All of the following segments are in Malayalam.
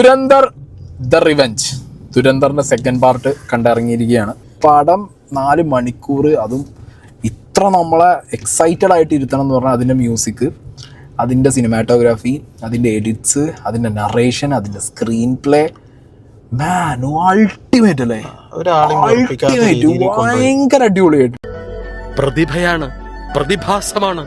ദുരന്തർ ദ റിവെഞ്ച്, ദുരന്തറിന്റെ സെക്കൻഡ് പാർട്ട് കണ്ടിറങ്ങിയിരിക്കുകയാണ്. പടം 4 മണിക്കൂർ, അതും ഇത്ര നമ്മളെ എക്സൈറ്റഡ് ആയിട്ട് ഇരുത്തണം എന്ന് പറഞ്ഞാൽ അതിൻ്റെ മ്യൂസിക്, അതിൻ്റെ സിനിമാറ്റോഗ്രാഫി, അതിൻ്റെ എഡിറ്റ്സ്, അതിൻ്റെ നറേഷൻ, അതിൻ്റെ സ്ക്രീൻ പ്ലേ, മാൻ അൾട്ടിമേറ്റ് അല്ലേ, അൾട്ടിമേറ്റ്, ഭയങ്കര അടിപൊളിയായിട്ട്. പ്രതിഭയാണ്, പ്രതിഭാസമാണ്.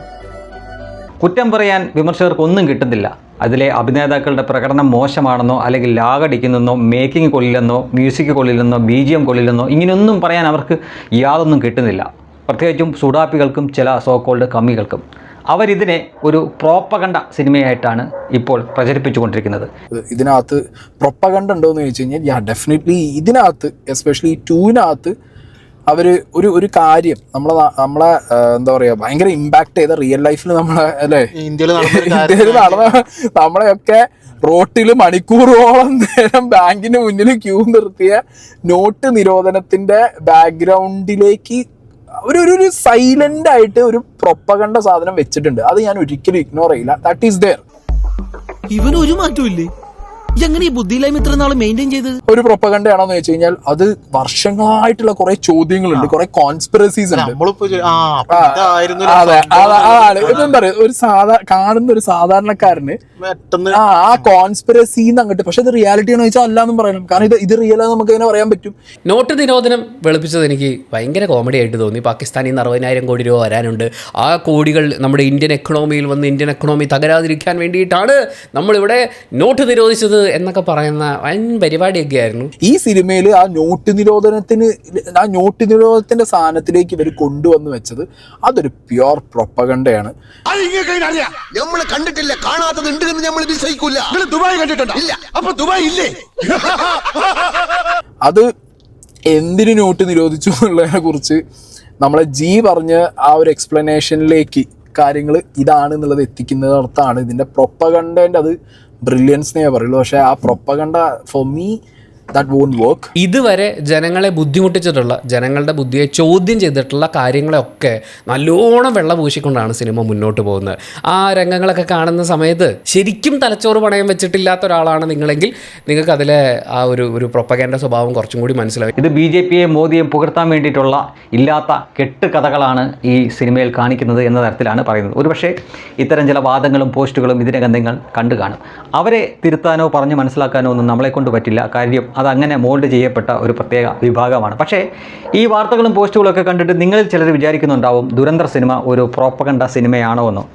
കുറ്റം പറയാൻ വിമർശകർക്കൊന്നും കിട്ടുന്നില്ല. അതിലെ അഭിനേതാക്കളുടെ പ്രകടനം മോശമാണെന്നോ അല്ലെങ്കിൽ ലാഗടിക്കുന്നെന്നോ മേക്കിംഗ് കൊള്ളില്ലെന്നോ മ്യൂസിക് കൊള്ളില്ലെന്നോ BGM കൊള്ളില്ലെന്നോ ഇങ്ങനെയൊന്നും പറയാൻ അവർക്ക് യാതൊന്നും കിട്ടുന്നില്ല. പ്രത്യേകിച്ചും സുഡാപ്പികൾക്കും ചില സോക്കോൾഡ് കമ്മികൾക്കും. അവരിതിനെ ഒരു പ്രോപ്പഗണ്ട സിനിമയായിട്ടാണ് ഇപ്പോൾ പ്രചരിപ്പിച്ചുകൊണ്ടിരിക്കുന്നത്. ഇതിനകത്ത് പ്രൊപ്പഗണ്ട ഉണ്ടോ എന്ന് ചോദിച്ചു കഴിഞ്ഞാൽ ഡെഫിനറ്റ്ലി ഇതിനകത്ത്, എസ്പെഷ്യലി 2-നകത്ത് അവർ ഒരു കാര്യം നമ്മളെ എന്താ പറയുക, ഭയങ്കര ഇമ്പാക്ട് ചെയ്ത റിയൽ ലൈഫിൽ നമ്മളെ അല്ലേ, ഇന്ത്യയിൽ നടന്ന നമ്മളെയൊക്കെ റോട്ടിൽ മണിക്കൂറോളം നേരം ബാങ്കിന് മുന്നിൽ ക്യൂ നിർത്തിയ നോട്ട് നിരോധനത്തിന്റെ ബാക്ക്ഗ്രൗണ്ടിലേക്ക് ഒരു സൈലന്റ് ആയിട്ട് ഒരു പ്രൊപ്പഗണ്ട സാധനം വെച്ചിട്ടുണ്ട്. അത് ഞാൻ ഒരിക്കലും ഇഗ്നോർ ചെയ്യില്ല. That is there. ഇവന് ഒരു മാറ്റമില്ലേ? എങ്ങനെ ഈ ബുദ്ധിയില്ലായ്മ ഇത്ര നാള് മെയിൻറ്റെയിൻ ചെയ്ത്? ഒരു പ്രൊപ്പഗണ്ടയാണോന്ന് വെച്ച് കഴിഞ്ഞാൽ അത് വർഷങ്ങളായിട്ടുള്ള കുറെ ചോദ്യങ്ങളുണ്ട്, കുറെ കോൺസ്പിറസീസ് ഉണ്ട്. അതെ, അതാണ് ഇതെന്താ പറയുക, ഒരു കാണുന്ന ഒരു സാധാരണക്കാരന് ആ കോൺസ്പിറസീന്ന് അങ്ങോട്ട്, പക്ഷെ ഇത് റിയാലിറ്റി ആണോ ചോദിച്ചാൽ അല്ലാന്നും പറയണം. കാരണം ഇത് റിയൽ ആണെന്ന് നമുക്ക് എങ്ങനെ പറയാൻ പറ്റും? നോട്ട് നിരോധനം വെളുപ്പിച്ചത് എനിക്ക് ഭയങ്കര കോമഡി ആയിട്ട് തോന്നി. പാകിസ്ഥാനിൽ നിന്ന് 60,000 കോടി രൂപ വരാനുണ്ട്. ആ കോടികൾ നമ്മുടെ ഇന്ത്യൻ എക്കണോമിയിൽ വന്ന് ഇന്ത്യൻ എക്കണോമി തകരാതിരിക്കാൻ വേണ്ടിയിട്ടാണ് നമ്മളിവിടെ നോട്ട് നിരോധിച്ചത് എന്നൊക്കെ പറയുന്ന വൻ പരിപാടിയൊക്കെ ആയിരുന്നു. ഈ സിനിമയിൽ ആ നോട്ട് നിരോധനത്തിന്റെ സാധനത്തിലേക്ക് ഇവർ കൊണ്ടുവന്ന് വെച്ചത് അതൊരു പ്യുവർ പ്രൊപ്പഗണ്ടയാണ്. നമ്മൾ കണ്ടിട്ടില്ല, കാണാത്തത് ഉണ്ട് എന്ന് നമ്മൾ വിശ്വസിക്കൂല. ദുബായ് കണ്ടിട്ടുണ്ടോ? ഇല്ല. അപ്പൊ ദുബായ് ഇല്ലേ? അത് എന്തിനു നോട്ട് നിരോധിച്ചു എന്നുള്ളതിനെ കുറിച്ച് നമ്മളെ പറഞ്ഞ ആ ഒരു എക്സ്പ്ലനേഷനിലേക്ക് കാര്യങ്ങൾ ഇതാണെന്നുള്ളത് എത്തിക്കുന്നിടത്താണ് ഇതിന്റെ പ്രൊപ്പഗണ്ടേൻ്റെ അത് ബ്രില്യൻസ് എന്നേ പറയുള്ളൂ. പക്ഷെ ആ propaganda for me that won't work. ഇതുവരെ ജനങ്ങളെ ബുദ്ധിമുട്ടിച്ചിട്ടുള്ള, ജനങ്ങളുടെ ബുദ്ധിയെ ചോദ്യം ചെയ്തിട്ടുള്ള കാര്യങ്ങളെയൊക്കെ നല്ലോണം വെള്ളം പൂശിക്കൊണ്ടാണ് സിനിമ മുന്നോട്ട് പോകുന്നത്. ആ രംഗങ്ങളൊക്കെ കാണുന്ന സമയത്ത് ശരിക്കും തലച്ചോറ് പണയം വെച്ചിട്ടില്ലാത്ത ഒരാളാണ് നിങ്ങളെങ്കിൽ നിങ്ങൾക്ക് അതിലെ ആ ഒരു പ്രൊപ്പഗണ്ട സ്വഭാവം കുറച്ചും കൂടി മനസ്സിലാവും. ഇത് BJPയെ മോദിയെ പുകഴ്ത്താൻ വേണ്ടിയിട്ടുള്ള ഇല്ലാത്ത കെട്ട് കഥകളാണ് ഈ സിനിമയിൽ കാണിക്കുന്നത് എന്ന തരത്തിലാണ് പറയുന്നത്. ഒരുപക്ഷെ ഇത്തരം ചില വാദങ്ങളും പോസ്റ്റുകളും ഇതിനകം നിങ്ങൾ കണ്ടു കാണും. അവരെ തിരുത്താനോ പറഞ്ഞ് മനസ്സിലാക്കാനോ ഒന്നും നമ്മളെ കൊണ്ട് പറ്റില്ല. കാര്യം അതങ്ങനെ മോൾഡ് ചെയ്യപ്പെട്ട ഒരു പ്രത്യേക വിഭാഗമാണ്. പക്ഷേ ഈ വാർത്തകളും പോസ്റ്റുകളൊക്കെ കണ്ടിട്ട് നിങ്ങളിൽ ചിലർ വിചാരിക്കുന്നുണ്ടാവും ദുരന്തർ സിനിമ ഒരു പ്രോപ്പഗണ്ട സിനിമയാണോ എന്നോ.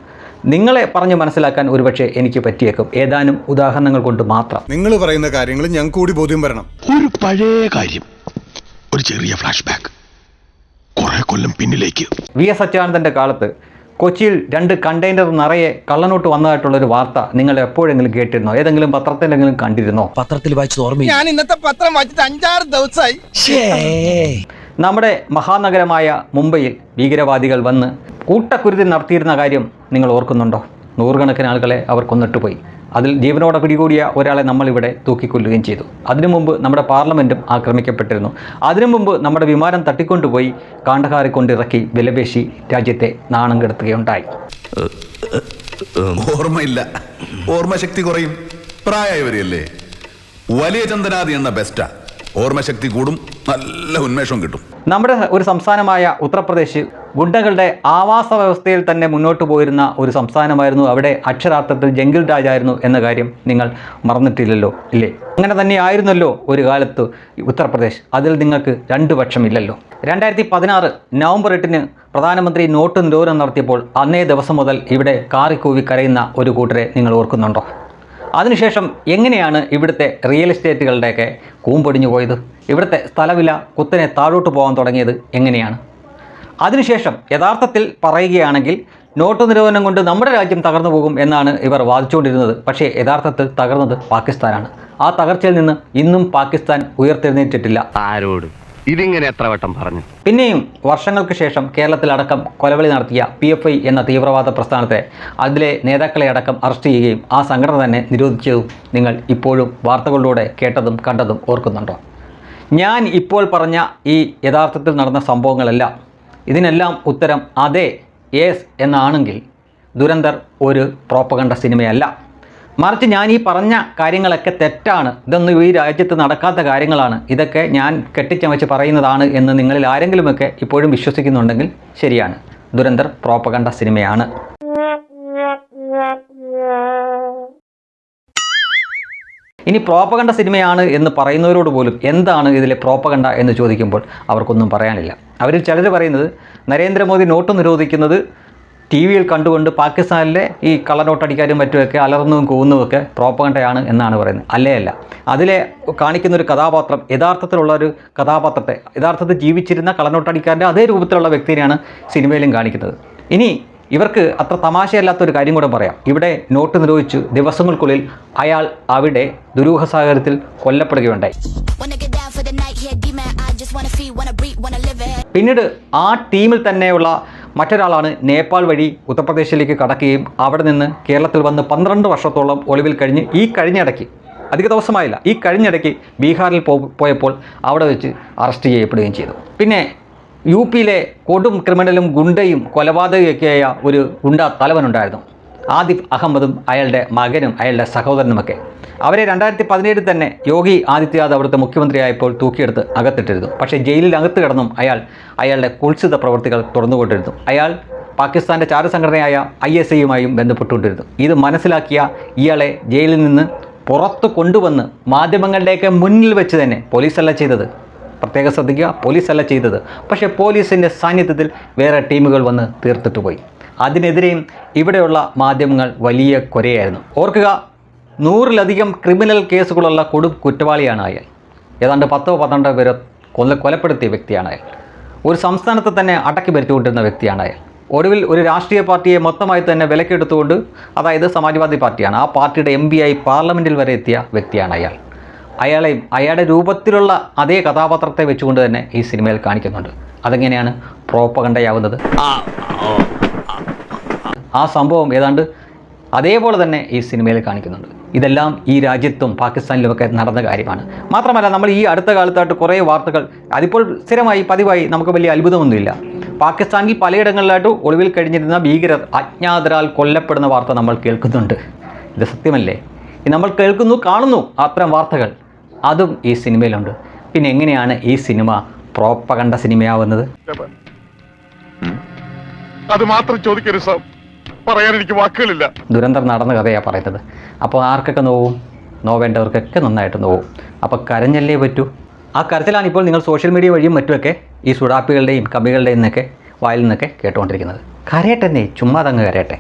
നിങ്ങളെ പറഞ്ഞ് മനസ്സിലാക്കാൻ ഒരുപക്ഷെ എനിക്ക് പറ്റിയേക്കും, ഏതാനും ഉദാഹരണങ്ങൾ കൊണ്ട് മാത്രം. നിങ്ങൾ പറയുന്ന കാര്യങ്ങൾ ഞങ്ങൾക്ക് കൂടി ബോധ്യം വരണം. ഒരു പഴയ കാര്യം, ഒരു ചെറിയ ഫ്ലാഷ് ബാക്ക്, കുറെ കൊല്ലം പിന്നിലേക്ക്. VS അച്യുതാനന്ദൻ്റെ കാലത്ത് കൊച്ചിയിൽ 2 കണ്ടെയ്നർ നിറയെ കള്ളനോട്ട് വന്നതായിട്ടുള്ളൊരു വാർത്ത നിങ്ങൾ എപ്പോഴെങ്കിലും കേട്ടിരുന്നോ? ഏതെങ്കിലും പത്രത്തിലെങ്കിലും കണ്ടിരുന്നോ? പത്രത്തിൽ വായിച്ചത് ഓർമ്മയില്ല. ഞാൻ ഇന്നത്തെ പത്രം വായിച്ചിട്ട് 5-6 ദിവസമായി. നമ്മുടെ മഹാനഗരമായ മുംബൈയിൽ ഭീകരവാദികൾ വന്ന് കൂട്ടക്കുരുതി നടത്തിയിരുന്ന കാര്യം നിങ്ങൾ ഓർക്കുന്നുണ്ടോ? 100 കണക്കിന് ആളുകളെ അവർ കൊന്നിട്ട് പോയി. അതിൽ ജീവനോടെ പിടികൂടിയ ഒരാളെ നമ്മളിവിടെ തൂക്കിക്കൊല്ലുകയും ചെയ്തു. അതിനു മുമ്പ് നമ്മുടെ പാർലമെൻറ്റും ആക്രമിക്കപ്പെട്ടിരുന്നു. അതിനു മുമ്പ് നമ്മുടെ വിമാനം തട്ടിക്കൊണ്ടുപോയി കാണ്ടഹാറെ കൊണ്ടിറക്കി വിലപേശി രാജ്യത്തെ നാണം കെടുത്തുകയുണ്ടായി. ഓർമ്മയില്ല, ഓർമ്മശക്തി കുറയും, പ്രായമായവരെയല്ലേ. വലിയ ചന്ദനാദി എന്ന ബെസ്റ്റാ, ഓർമ്മശക്തി കൂടും, നല്ല ഉന്മേഷവും കിട്ടും. നമ്മുടെ ഒരു സംസ്ഥാനമായ ഉത്തർപ്രദേശ് ഗുണ്ടകളുടെ ആവാസ വ്യവസ്ഥയിൽ തന്നെ മുന്നോട്ട് പോയിരുന്ന ഒരു സംസ്ഥാനമായിരുന്നു. അവിടെ അക്ഷരാർത്ഥത്തിൽ ജംഗിൾ രാജായിരുന്നു എന്ന കാര്യം നിങ്ങൾ മറന്നിട്ടില്ലല്ലോ, ഇല്ലേ? അങ്ങനെ തന്നെ ആയിരുന്നല്ലോ ഒരു കാലത്ത് ഉത്തർപ്രദേശ്. അതിൽ നിങ്ങൾക്ക് 2 പക്ഷമില്ലല്ലോ. 2016 നവംബർ 8 പ്രധാനമന്ത്രി നോട്ട് നിരോധനം നടത്തിയപ്പോൾ അന്നേ ദിവസം മുതൽ ഇവിടെ കാറിക്കൂവി കരയുന്ന ഒരു കൂട്ടരെ നിങ്ങൾ ഓർക്കുന്നുണ്ടോ? അതിനുശേഷം എങ്ങനെയാണ് ഇവിടുത്തെ റിയൽ എസ്റ്റേറ്റുകളുടെയൊക്കെ കൂമ്പൊടിഞ്ഞു പോയത്? ഇവിടുത്തെ സ്ഥലവില കുത്തനെ താഴോട്ട് പോകാൻ തുടങ്ങിയത് എങ്ങനെയാണ്? അതിനുശേഷം യഥാർത്ഥത്തിൽ പറയുകയാണെങ്കിൽ നോട്ട് നിരോധനം കൊണ്ട് നമ്മുടെ രാജ്യം തകർന്നു പോകും എന്നാണ് ഇവർ വാദിച്ചുകൊണ്ടിരുന്നത്. പക്ഷേ യഥാർത്ഥത്തിൽ തകർന്നത് പാകിസ്ഥാനാണ്. ആ തകർച്ചയിൽ നിന്ന് ഇന്നും പാകിസ്ഥാൻ ഉയർത്തെഴുന്നേറ്റിട്ടില്ല. ആരോട് ഇതിങ്ങനെ എത്ര വട്ടം പറഞ്ഞു? പിന്നെയും വർഷങ്ങൾക്ക് ശേഷം കേരളത്തിലടക്കം കൊലവിളി നടത്തിയ PFI എന്ന തീവ്രവാദ പ്രസ്ഥാനത്തെ, അതിലെ നേതാക്കളെ അടക്കം അറസ്റ്റ് ചെയ്യുകയും ആ സംഘടന തന്നെ നിരോധിച്ചതും നിങ്ങൾ ഇപ്പോഴും വാർത്തകളിലൂടെ കേട്ടതും കണ്ടതും ഓർക്കുന്നുണ്ടോ? ഞാൻ ഇപ്പോൾ പറഞ്ഞ ഈ യഥാർത്ഥത്തിൽ നടന്ന സംഭവങ്ങളെല്ലാം, ഇതിനെല്ലാം ഉത്തരം അതെ, യേസ് എന്നാണെങ്കിൽ ദുരന്തർ ഒരു പ്രോപ്പഗണ്ട സിനിമയല്ല. മറിച്ച് ഞാൻ ഈ പറഞ്ഞ കാര്യങ്ങളൊക്കെ തെറ്റാണ്, ഇതൊന്നും ഈ രാജ്യത്ത് നടക്കാത്ത കാര്യങ്ങളാണ്, ഇതൊക്കെ ഞാൻ കെട്ടിച്ചമച്ച് പറയുന്നതാണ് എന്ന് നിങ്ങളിൽ ആരെങ്കിലുമൊക്കെ ഇപ്പോഴും വിശ്വസിക്കുന്നുണ്ടെങ്കിൽ ശരിയാണ്, ദുരന്തർ പ്രോപ്പഗണ്ട സിനിമയാണ്. ഇനി പ്രോപ്പഗണ്ട സിനിമയാണ് എന്ന് പറയുന്നവരോട് പോലും എന്താണ് ഇതിലെ പ്രോപ്പഗണ്ട എന്ന് ചോദിക്കുമ്പോൾ അവർക്കൊന്നും പറയാനില്ല. അവരിൽ ചിലർ പറയുന്നത് നരേന്ദ്രമോദി നോട്ട് നിരോധിക്കുന്നത് ടി വിയിൽ കണ്ടുകൊണ്ട് പാകിസ്ഥാനിലെ ഈ കള്ളനോട്ടടിക്കാരും മറ്റുമൊക്കെ അലർന്നും കൂന്നുമൊക്കെ പ്രോപ്പഗണ്ടയാണ് എന്നാണ് പറയുന്നത്. അല്ല, അതിലെ കാണിക്കുന്നൊരു കഥാപാത്രം യഥാർത്ഥത്തിലുള്ള ഒരു കഥാപാത്രത്തെ, യഥാർത്ഥത്തിൽ ജീവിച്ചിരുന്ന കള്ളനോട്ടടിക്കാരൻ്റെ അതേ രൂപത്തിലുള്ള വ്യക്തിയെയാണ് സിനിമയിലും കാണിക്കുന്നത്. ഇനി ഇവർക്ക് അത്ര തമാശയല്ലാത്തൊരു കാര്യം കൂടെ പറയാം. ഇവിടെ നോട്ട് നിരോധിച്ചു ദിവസങ്ങൾക്കുള്ളിൽ അയാൾ അവിടെ ദുരൂഹ സാഹചര്യത്തിൽ കൊല്ലപ്പെടുകയുണ്ടായി. പിന്നീട് ആ ടീമിൽ തന്നെയുള്ള മറ്റൊരാളാണ് നേപ്പാൾ വഴി ഉത്തർപ്രദേശിലേക്ക് കടക്കുകയും അവിടെ നിന്ന് കേരളത്തിൽ വന്ന് 12 വർഷത്തോളം ഒളിവിൽ കഴിഞ്ഞ് ഈ കഴിഞ്ഞിടയ്ക്ക്, അധിക ദിവസമായില്ല, ഈ കഴിഞ്ഞിടയ്ക്ക് ബീഹാറിൽ പോയപ്പോൾ അവിടെ വെച്ച് അറസ്റ്റ് ചെയ്യപ്പെടുകയും ചെയ്തു. പിന്നെ യു പിയിലെ കൊടും ക്രിമിനലും ഗുണ്ടയും കൊലപാതകയൊക്കെയായ ഒരു ഗുണ്ട തലവനുണ്ടായിരുന്നു, ആദിഫ് അഹമ്മദും അയാളുടെ മകനും അയാളുടെ സഹോദരനുമൊക്കെ. അവരെ 2017 തന്നെ യോഗി ആദിത്യനാഥ് അവിടുത്തെ മുഖ്യമന്ത്രിയായപ്പോൾ തൂക്കിയെടുത്ത് അകത്തിട്ടിരുന്നു. പക്ഷേ ജയിലിൽ അകത്ത് കിടന്നും അയാളുടെ കുത്സിത പ്രവൃത്തികൾ തുറന്നുകൊണ്ടിരുന്നു. അയാൾ പാകിസ്ഥാൻ്റെ ചാരസംഘടനയായ ISIയുമായും ബന്ധപ്പെട്ടുകൊണ്ടിരുന്നു. ഇത് മനസ്സിലാക്കിയ ഇയാളെ ജയിലിൽ നിന്ന് പുറത്തു കൊണ്ടുവന്ന് മാധ്യമങ്ങളുടെയൊക്കെ മുന്നിൽ വെച്ച് തന്നെ, പോലീസല്ല ചെയ്തത്, പ്രത്യേകം ശ്രദ്ധിക്കുക, പോലീസല്ല ചെയ്തത്, പക്ഷേ പോലീസിൻ്റെ സാന്നിധ്യത്തിൽ വേറെ ടീമുകൾ വന്ന് തീർത്തിട്ട് പോയി. അതിനെതിരെയും ഇവിടെയുള്ള മാധ്യമങ്ങൾ വലിയ കൊരയായിരുന്നു. ഓർക്കുക, 100-ലധികം ക്രിമിനൽ കേസുകളുള്ള കൊടും കുറ്റവാളിയാണ് അയാൾ. ഏതാണ്ട് 10-12 പേരെ കൊലപ്പെടുത്തിയ വ്യക്തിയാണ് അയാൾ. ഒരു സംസ്ഥാനത്തെ തന്നെ അടക്കി ഭരിച്ചുകൊണ്ടിരുന്ന വ്യക്തിയാണ് അയാൾ. ഒടുവിൽ ഒരു രാഷ്ട്രീയ പാർട്ടിയെ മൊത്തമായി തന്നെ വിലക്കെടുത്തുകൊണ്ട്, അതായത് സമാജ്വാദി പാർട്ടിയാണ്, ആ പാർട്ടിയുടെ MP ആയി പാർലമെൻറ്റിൽ വരെ എത്തിയ വ്യക്തിയാണ് അയാൾ. അയാളുടെ രൂപത്തിലുള്ള അതേ കഥാപാത്രത്തെ വെച്ചുകൊണ്ട് തന്നെ ഈ സിനിമയിൽ കാണിക്കുന്നുണ്ട്. അതെങ്ങനെയാണ് പ്രോപ്പഗണ്ടയാവുന്നത്? ആ സംഭവം ഏതാണ്ട് അതേപോലെ തന്നെ ഈ സിനിമയിൽ കാണിക്കുന്നുണ്ട്. ഇതെല്ലാം ഈ രാജ്യത്തും പാകിസ്ഥാനിലുമൊക്കെ നടന്ന കാര്യമാണ്. മാത്രമല്ല, നമ്മൾ ഈ അടുത്ത കാലത്തായിട്ട് കുറേ വാർത്തകൾ, അതിപ്പോൾ സ്ഥിരമായി പതിവായി, നമുക്ക് വലിയ അത്ഭുതമൊന്നുമില്ല, പാകിസ്ഥാനിൽ പലയിടങ്ങളിലായിട്ട് ഒളിവിൽ കഴിഞ്ഞിരുന്ന ഭീകരർ അജ്ഞാതരാൽ കൊല്ലപ്പെടുന്ന വാർത്ത നമ്മൾ കേൾക്കുന്നുണ്ട്. ഇത് സത്യമല്ലേ? നമ്മൾ കേൾക്കുന്നു, കാണുന്നു അത്തരം വാർത്തകൾ, അതും ഈ സിനിമയിലുണ്ട്. പിന്നെ എങ്ങനെയാണ് ഈ സിനിമ പ്രോപ്പഗണ്ട സിനിമയാവുന്നത്? അത് മാത്രം ചോദിക്കരുത് സാർ, പറയാൻ എനിക്ക് വാക്കുകളില്ല. ദുരന്തം നടന്ന കഥയാണ് പറയുന്നത്. അപ്പോൾ ആർക്കൊക്കെ നോവും? നോവേണ്ടവർക്കൊക്കെ നന്നായിട്ട് നോവും. അപ്പോൾ കരഞ്ഞല്ലേ പറ്റൂ. ആ കരച്ചിലാണ് ഇപ്പോൾ നിങ്ങൾ സോഷ്യൽ മീഡിയ വഴിയും മറ്റുമൊക്കെ ഈ സുഡാപ്പികളുടെയും കമ്പികളുടെയും നിന്നൊക്കെ വായിൽ നിന്നൊക്കെ കേട്ടുകൊണ്ടിരിക്കുന്നത്. കരയട്ടെ, ചുമ്മാ തങ്ങ് കരയട്ടെ.